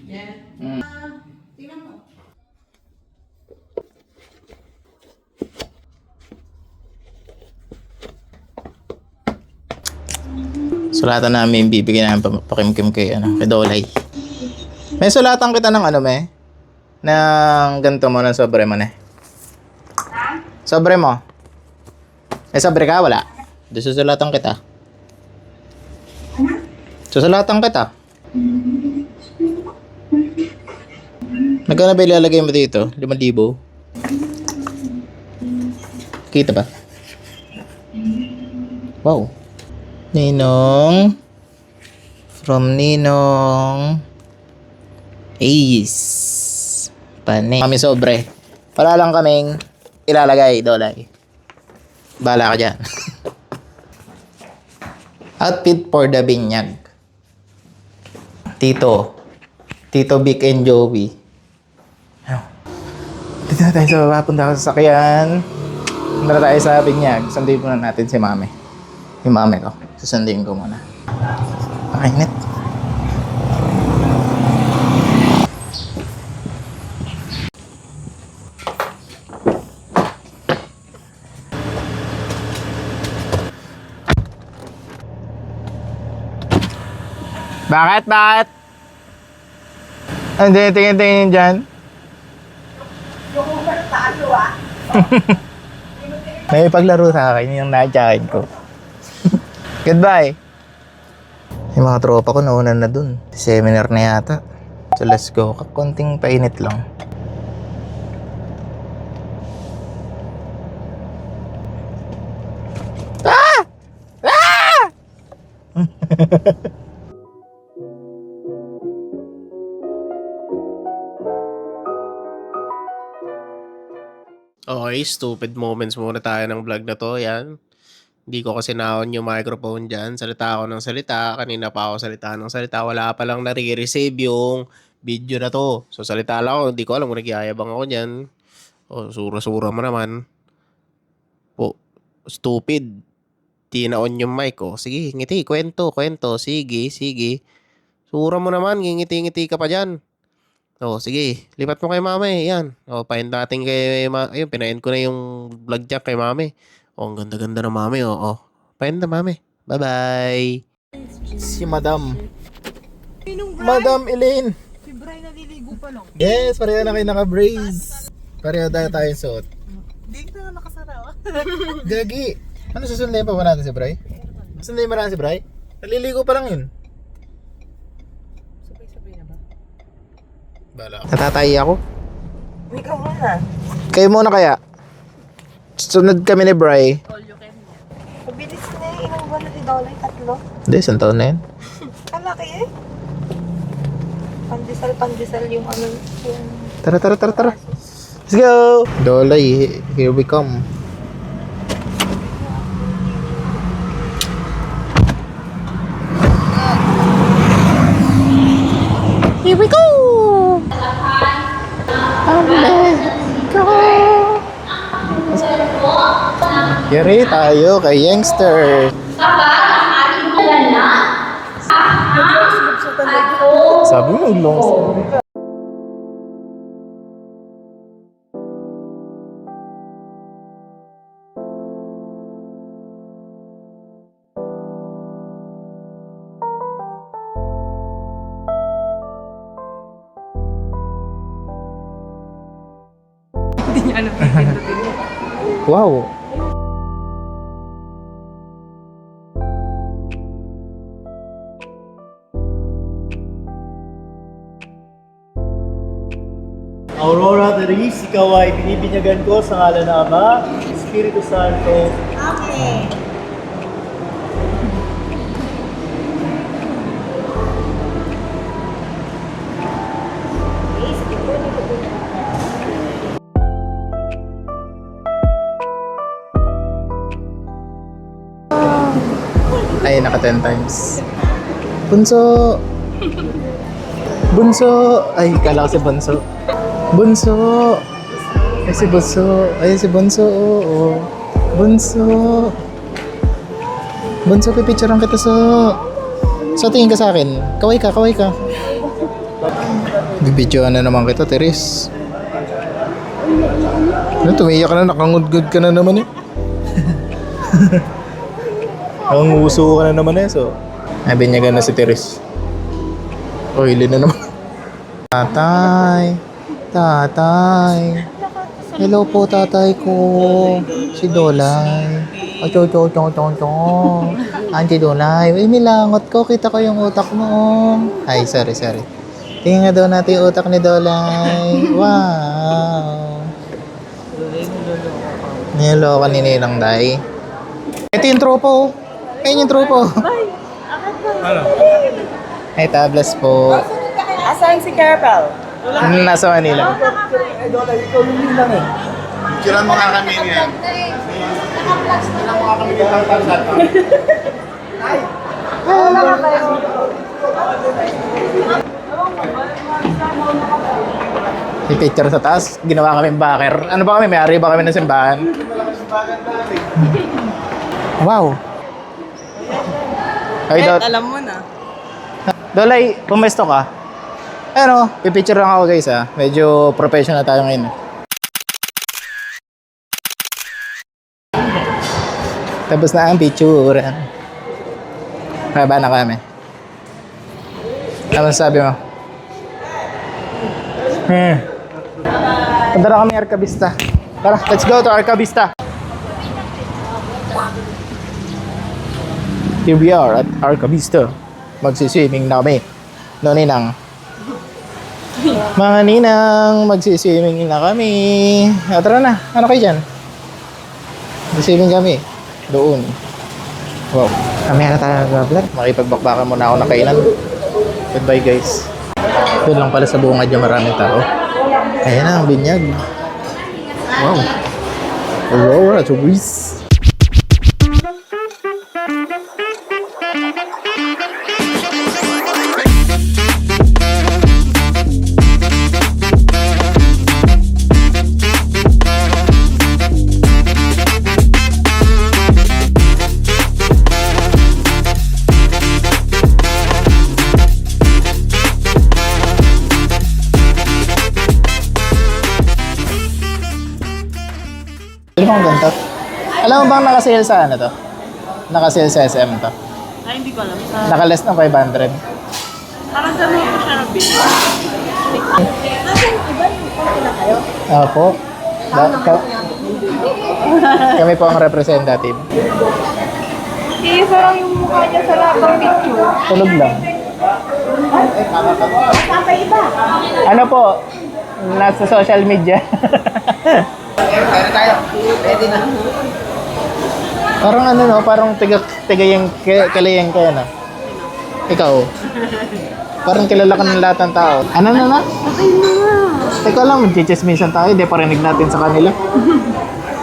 Yan. Tingnan mo. Sulatan namin, bibigyan namin pakimkim kay, kay Dolay. May sulatan kita ng ng ganito mo, ng sobre mo na. Sobre mo. May sobre ka? Wala. Doon susulatan kita. Susulatan kita. Magkano ba ilalagay mo dito? 5,000? Kita ba? Wow. Ninong. From Ninong. Ace. Pane. Kami sobre. Wala lang kaming ilalagay, Dolay. Bahala ka dyan. Outfit for the binyag. Tito Vic and Joey. Dito na tayo sa baba. Punta ako sa sakyan. Punta na tayo sa binyag. Sundin muna natin si Mami. Yung Mami ko. Susundin ko muna. Mainit. Bakit? Hindi, tingin dyan. Yung uber tayo May paglaro sa akin, yung na-jacket ko. Goodbye. Yung mga tropa ko nauna na dun. Seminar na yata. So let's go. Konting painit lang. Ah! Ah! Okay, stupid moments muna tayo ng vlog na to. Yan. Hindi ko kasi naon yung microphone dyan. Salita ako ng salita. Kanina pa ako salita ng salita. Wala pa lang nare-receive yung video na to. So salita lang ako. Hindi ko alam kung nagyayabang ako dyan. O, sura-sura mo naman. O, stupid. Di na-on yung mic. O, sige, ngiti. Kwento. Sige. Sura mo naman. Ngiti-ngiti ka pa dyan. O, sige. Lipat mo kay mami. Yan. O, pahin natin kay ayun, pinahin ko na yung vlog jack kay mami. O, ang ganda-ganda ng mami. O. Pahin na mami. Bye-bye. Si Madam. Madam Elaine. Si Bray naliligo pa lang. Yes, pareho na kayo naka-brace. Pareho tayo suot. Hindi na nakasara. Gagi. Ano susundin pa ba natin si Bray? Susundin ba natin si Bray? Naliligo pa lang yun. Sabay-sabay na ba? Bala. Natatay ako. Ikaw muna. Kayo muna kaya. Sunod kami ni Bray. All you can yan. Mabilis na eh. Ilang buwan na si Dolay? 3? Hindi, isang taon na yan. Kalaki eh. Pandesal yung yung... Tara. Let's go! Dolay, here we come. Here we go! Yari tayo kay Youngster. Sabi mo, long story. Hindi niya alam yung pindutin mo. Wow! Aurora Teres, ikaw ay binibinyagan ko sa ngalan ng Ama, Espiritu Santo. Amen. Ay, naka 10 times. Bunso! Ay, kala ko si Bunso. Bunso! Ay, si Bunso. Ay, si Bunso. Oo. Bunso. Bunso, pipicturean kita sa... So, tingin ka sa akin. Kaway ka. Bibidyoan na naman kita, Teres. Ano, tumiyak ka na, nakangudgod ka na naman eh. Nangunguso ka na naman eh, so. Ay, binyagan na si Teres. Oily na naman. Tatay. Tatay. Hello po, tatay ko. Si Dolay. Ocho. Auntie Dolay. Uy, milangot ko. Kita ko yung utak mo. Ay, sorry. Tingnan nga daw natin yung utak ni Dolay. Wow. Niloko ni Nilang Day. Ito yung tropo. Ayun yung tropo. Ano? Ay, tablas po. Asan si Carpal? Nasa Manila. Kiran mo nga kami niyan. Kiran mo nga kami dito ang tansat. May picture sa taas, ginawa kami backer. Ano ba kami? May-ari ba kami ng simbahan? Wow. Ay, Alam mo na. Dolay, pumesto ka? Ano, pipicture lang ako guys ha. Medyo professional tayo ngayon. Tapos na ang picture. Haba na kami. Ano sabi mo? Punta na kami Arcavista. Tara, let's go to Arcavista. Here we are at Arcavista. Magsiswimming na kami. No, Ninang. Mga ninang, magsiswimming na kami. Tara na, ano kayo dyan? Magsiswimming kami. Doon. Wow. Kami na tayo nag-vlog. Makipagbakbakan muna ako na kainan. Goodbye guys. Doon lang pala sa bungad yung maraming tao. Ayan na ang binyag. Wow. Aurora Tourist. Ano bang ganito? Alam mo bang nakasale sa ano to? Nakasale sa SM to? Ay, hindi ko alam. Nakaless ng 500. Parang gano'n ko siya ng bill. Opo. Kami po ang representative. Iisa lang yung mukha niya sa lahat ng picture. Tulog lang. Ano po? Nasa social media. Parang ano no, parang tigayang kalayang kaya na. Ikaw. Parang kilala ka ng lahat ng tao. Ano na? Teka lang, mag-chichismisan tayo, di parinig natin sa kanila.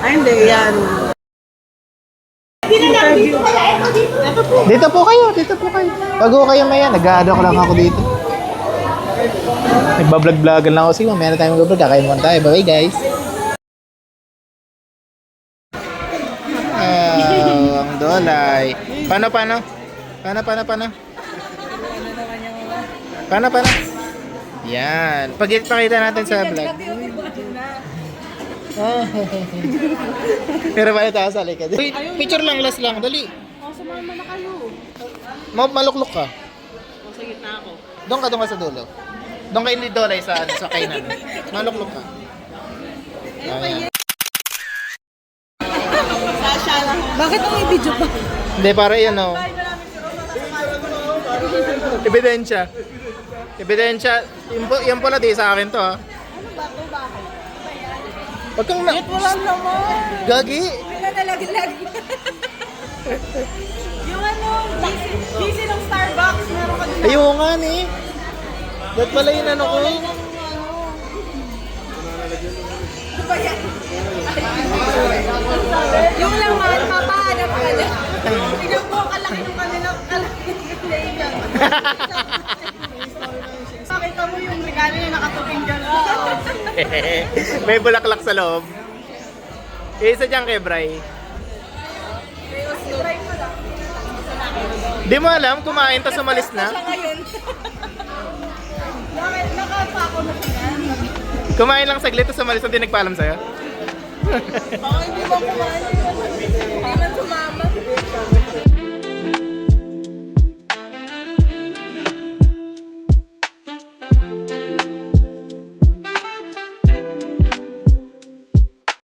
Ay, hindi. Yan. Dito po kayo. Bago kayo maya, nag-aado ko lang ako dito. Nagbablog-vlogan lang ako. Sige, mamaya na tayo mag-vlog. Kakain muna tayo. Bye guys. Ang Dolay. Paano? Paano? Yan. Pakita natin sa vlog. Pero ba ito sa likod? Picture lang, last lang. Dali. Sumama na kayo. Maluklok ka. Sa gitna ako. Doon ka sa dulo. Doon ka hindi Dolay sa kainan. Maluklok ka. Ayan. Bakit may video pa? Hindi, para yan o. Ebidensya. Yan pala di sa akin to ha. Ano ba ito? Bakit? Huwag kang na... Wala naman. Gagi. Wala na lagi. Yung ano, GC ng Starbucks, meron ka din. Ayaw nga ni. Ba't pala yun ano ko? Ano ba yan? Yung laman, papahanap ka na. Tignan mo, kalaki ng kanilang player. Pakita mo yung regalo niya nakatuping gano'n. May bulaklak sa loob. Isa dyan kay Bray. Try mo lang. Di mo alam, kumain tas umalis na? Siya ngayon. Nakapako na siya. Kumain lang saglit tas umalis na, di nagpaalam sa'yo? Baka hindi mo kumain. Hindi man sumama.